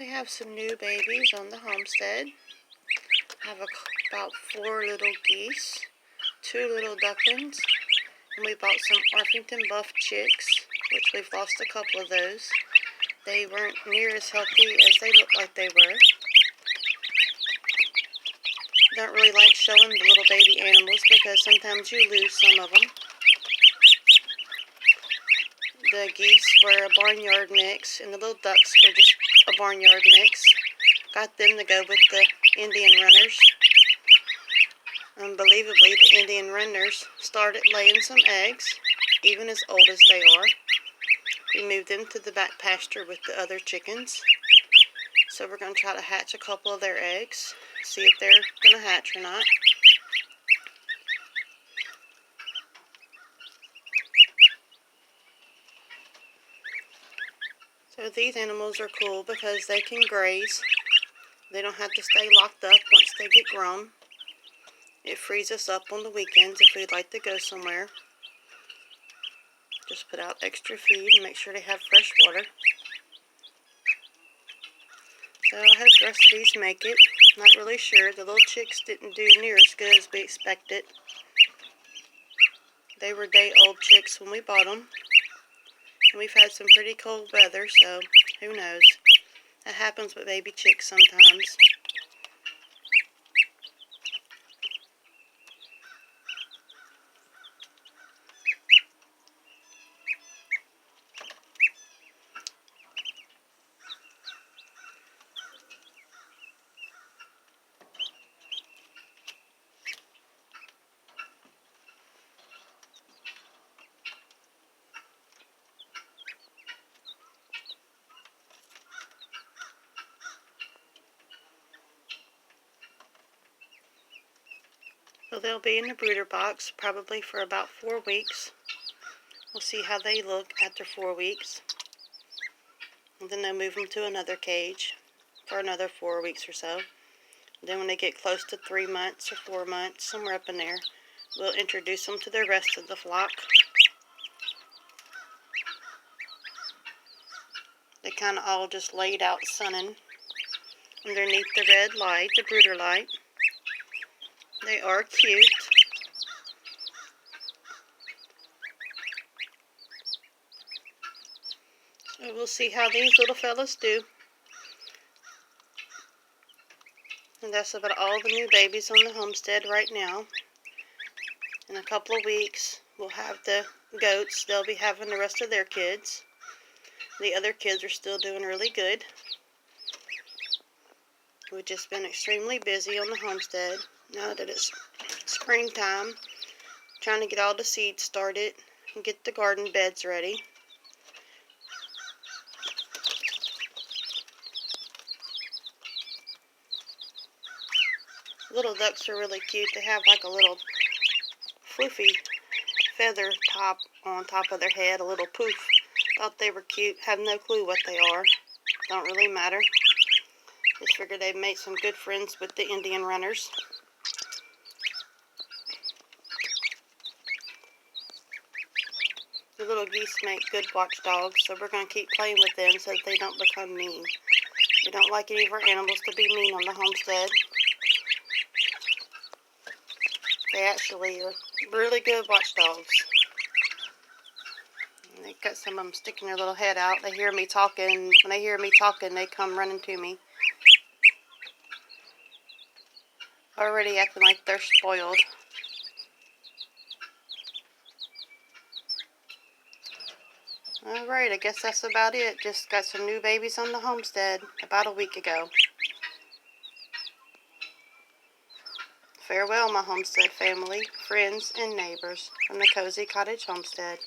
We have some new babies on the homestead. I have about 4 little geese, 2 little ducklings, and we bought some Orpington buff chicks, which we've lost a couple of those. They weren't near as healthy as they looked like they were. Don't really like showing the little baby animals because sometimes you lose some of them. The geese were a barnyard mix, and the little ducks were just a barnyard mix. Got them to go with the Indian runners. Unbelievably, the Indian runners started laying some eggs, even as old as they are. We moved them to the back pasture with the other chickens. So we're going to try to hatch a couple of their eggs, see if they're going to hatch or not. So these animals are cool because they can graze. They don't have to stay locked up once they get grown. It frees us up on the weekends if we'd like to go somewhere. Just put out extra feed and make sure they have fresh water. So I hope the rest of these make it. Not really sure. The little chicks didn't do near as good as we expected. They were day-old chicks when we bought them. And we've had some pretty cold weather, so who knows. That happens with baby chicks sometimes. So they'll be in the brooder box probably for about 4 weeks. We'll see how they look after 4 weeks. And then they'll move them to another cage for another 4 weeks or so. Then when they get close to 3 months or 4 months, somewhere up in there, we'll introduce them to the rest of the flock. They kind of all just laid out sunning underneath the red light, the brooder light. They are cute. So we'll see how these little fellas do. And that's about all the new babies on the homestead right now. In a couple of weeks, we'll have the goats. They'll be having the rest of their kids. The other kids are still doing really good. We've just been extremely busy on the homestead. Now that it's springtime, trying to get all the seeds started and get the garden beds ready. Little ducks are really cute. They have like a little floofy feather top on top of their head, a little poof. Thought they were cute. Have no clue what they are. Don't really matter. Just figured they'd made some good friends with the Indian runners. The little geese make good watchdogs, so we're going to keep playing with them so that they don't become mean. We don't like any of our animals to be mean on the homestead. They actually are really good watchdogs. And they got some of them sticking their little head out. They hear me talking. When they hear me talking, they come running to me. Already acting like they're spoiled. Alright, I guess that's about it. Just got some new babies on the homestead about a week ago. Farewell, my homestead family, friends, and neighbors from the Cozy Cottage Homestead.